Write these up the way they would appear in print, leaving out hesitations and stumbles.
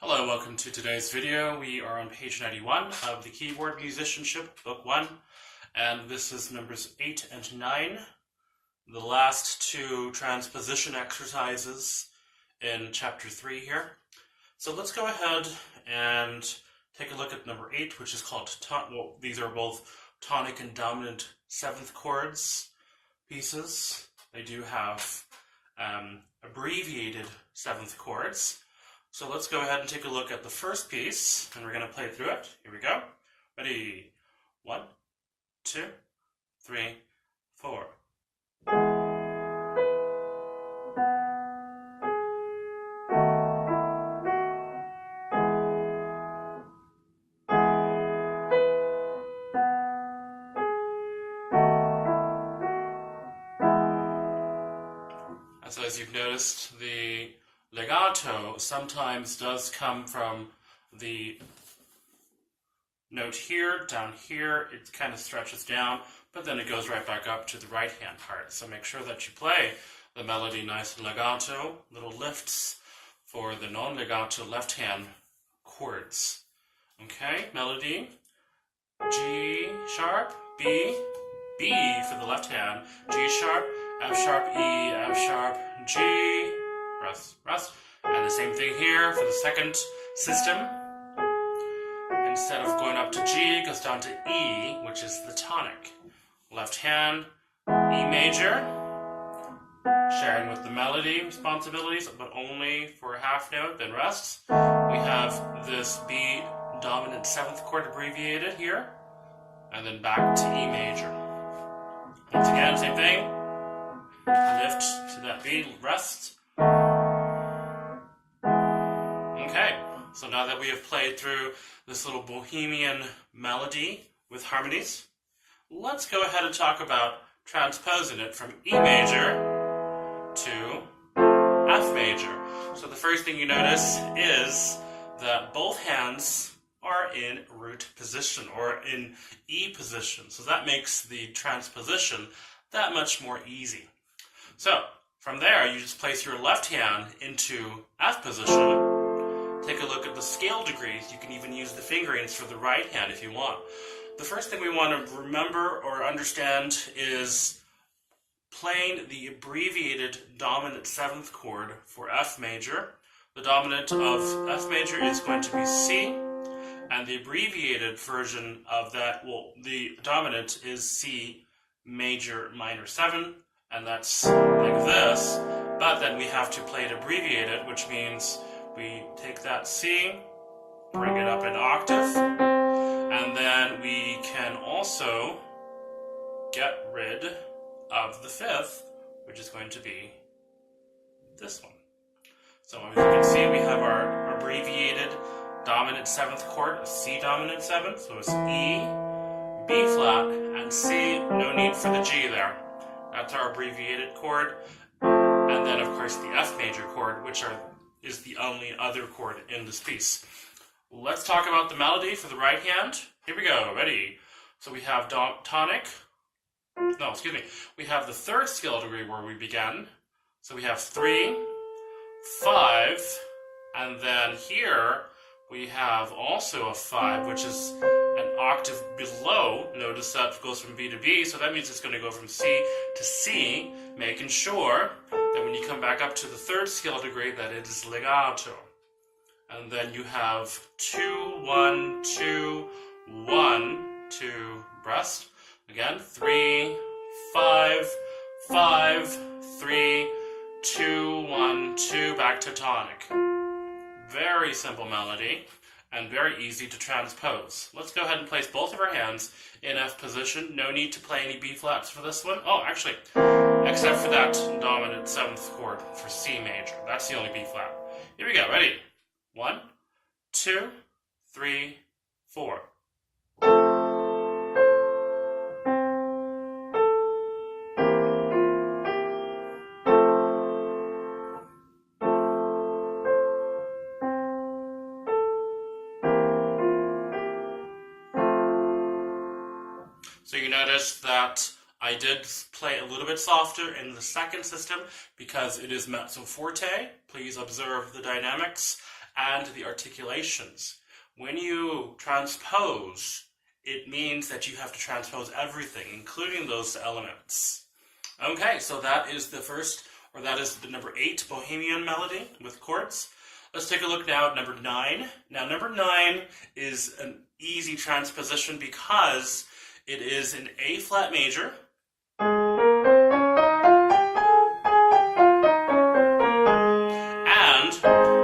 Hello, welcome to today's video. We are on page 91 of the Keyboard Musicianship, Book 1, and this is numbers 8 and 9, the last two transposition exercises in chapter 3 here. So let's go ahead and take a look at number 8, which is called, these are both tonic and dominant 7th chords pieces. They do have abbreviated 7th chords. So let's go ahead and take a look at the first piece, and we're going to play through it. Here we go. Ready? 1, 2, 3, 4. And so as you've noticed, the legato sometimes does come from the note here, down here, it kind of stretches down, but then it goes right back up to the right hand part. So make sure that you play the melody nice and legato, little lifts for the non-legato left hand chords. Okay, melody, G sharp, B, B for the left hand, G sharp, F sharp, E, F sharp, G, rest, and the same thing here for the second system. Instead of going up to G, it goes down to E, which is the tonic. Left hand, E major, sharing with the melody responsibilities, but only for a half note, then rests. We have this B dominant 7th chord abbreviated here, and then back to E major. Once again, same thing. Lift to that B, rest. Okay, so now that we have played through this little bohemian melody with harmonies, let's go ahead and talk about transposing it from E major to F major. So the first thing you notice is that both hands are in root position or in E position. So that makes the transposition that much more easy. So from there, you just place your left hand into F position. Take a look at the scale degrees. You can even use the fingerings for the right hand if you want. The first thing we want to remember or understand is playing the abbreviated dominant 7th chord for F major. The dominant of F major is going to be C, and the abbreviated version of that, well, the dominant is C major minor 7, and that's like this, but then we have to play it abbreviated, which means we take that C, bring it up an octave, and then we can also get rid of the 5th, which is going to be this one. So as you can see, we have our abbreviated dominant 7th chord, C dominant 7, so it's E, B flat, and C, no need for the G there. That's our abbreviated chord, and then of course the F major chord, which is the only other chord in this piece. Let's talk about the melody for the right hand. Here we go, ready? So we have tonic, we have the 3rd scale degree where we began. So we have 3, 5, and then here we have also a 5, which is an octave below. Notice that goes from B to B, so that means it's going to go from C to C, making sure that when you come back up to the 3rd scale degree that it is legato. And then you have 2, 1, 2, 1, 2, breast. Again, 3, 5, 5, 3, 2, 1, 2, back to tonic. Very simple melody and very easy to transpose. Let's go ahead and place both of our hands in F position. No need to play any B flats for this one. Oh, actually, except for that dominant 7th chord for C major. That's the only B flat. Here we go, ready? 1, 2, 3, 4. So you notice that I did play a little bit softer in the second system because it is mezzo forte. Please observe the dynamics. and the articulations. When you transpose, it means that you have to transpose everything, including those elements. Okay, so that is the number 8 Bohemian melody with chords. Let's take a look now at number 9. Now, number 9 is an easy transposition because it is in A flat major. And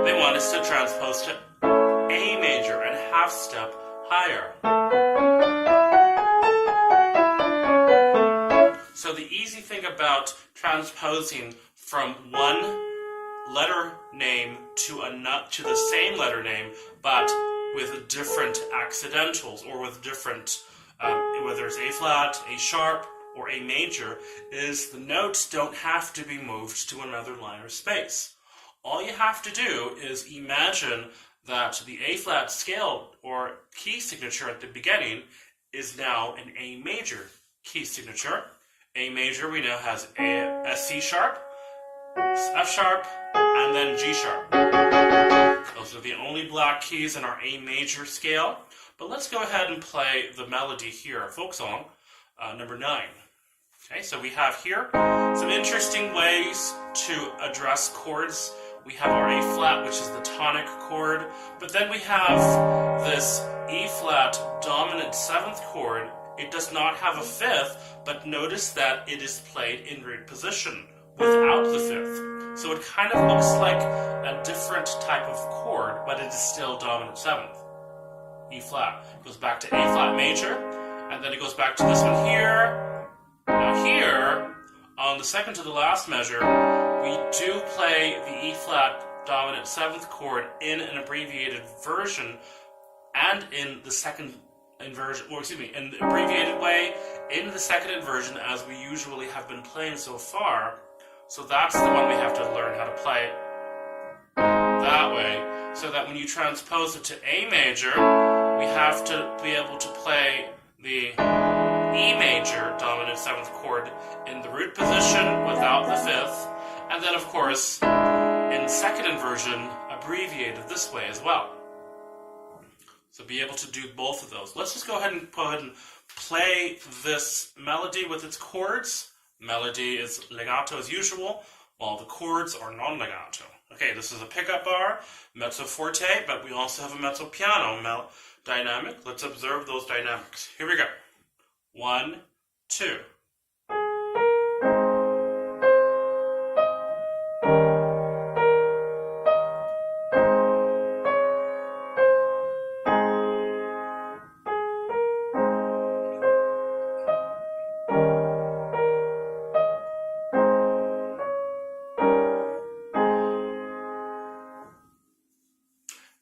they want us to transpose to A major and half step higher. So the easy thing about transposing from one letter name to the same letter name, but with different accidentals or with different, whether it's A flat, A sharp, or A major, is the notes don't have to be moved to another line or space. All you have to do is imagine that the A flat scale or key signature at the beginning is now an A major key signature. A major we know has a C sharp, F sharp, and then G sharp. Those are the only black keys in our A major scale. But let's go ahead and play the melody here, folk song, number 9. Okay, so we have here some interesting ways to address chords. We have our A flat, which is the tonic chord, but then we have this E flat dominant 7th chord. It does not have a 5th, but notice that it is played in root position without the 5th. So it kind of looks like a different type of chord, but it is still dominant 7th. E flat. It goes back to A flat major, and then it goes back to this one here. Now here, on the second to the last measure, we do play the E flat dominant 7th chord in an abbreviated version and in the second inversion, or excuse me, in the abbreviated way in the second inversion as we usually have been playing so far. So that's the one we have to learn how to play that way, so that when you transpose it to A major, we have to be able to play the E major dominant 7th chord in the root position without the 5th, and then of course in second inversion abbreviated this way as well. So be able to do both of those. Let's just go ahead and play this melody with its chords. Melody is legato as usual, while the chords are non-legato. Okay, this is a pickup bar, mezzo forte, but we also have a mezzo piano dynamic. Let's observe those dynamics. Here we go. 1, 2.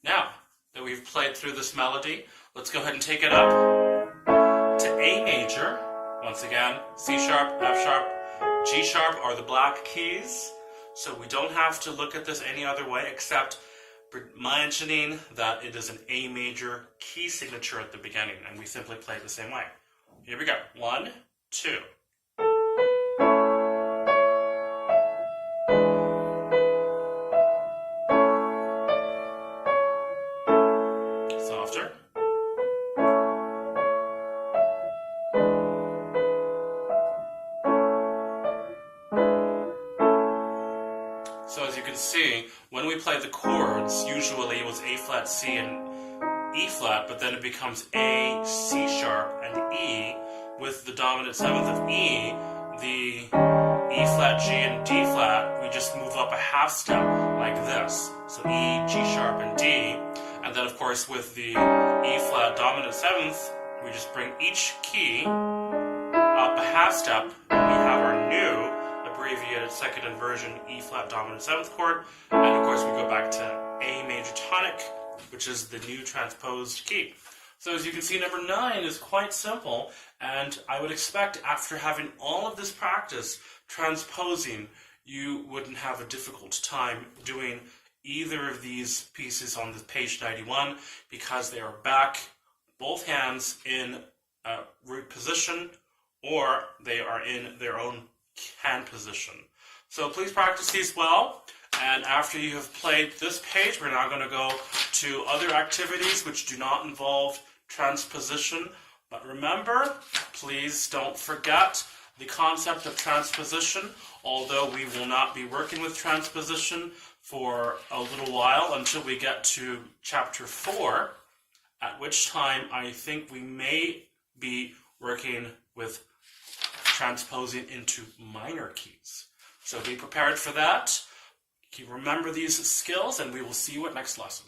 Now that we've played through this melody, let's go ahead and take it up to A major. Once again, C sharp, F sharp, G sharp are the black keys. So we don't have to look at this any other way except mentioning that it is an A major key signature at the beginning, and we simply play it the same way. Here we go. 1, 2. Softer. So as you can see, when we play the chords, usually it was A flat, C, and E flat, but then it becomes A, C sharp, and E. With the dominant 7th of E, the E flat, G, and D flat, we just move up a half step like this. So E, G sharp, and D. And then of course with the E flat dominant 7th, we just bring each key up a half step, and we have our new abbreviated second inversion E flat dominant 7th chord, and of course we go back to A major tonic, which is the new transposed key. So as you can see, number 9 is quite simple, and I would expect after having all of this practice transposing, you wouldn't have a difficult time doing either of these pieces on the page 91 because they are back, both hands in root position, or they are in their own hand position. So please practice these well, And after you have played this page, we're now going to go to other activities which do not involve transposition. But remember, please don't forget the concept of transposition, although we will not be working with transposition for a little while until we get to chapter 4, at which time I think we may be working with transposing into minor keys. So be prepared for that. Remember these skills, and we will see you at next lesson.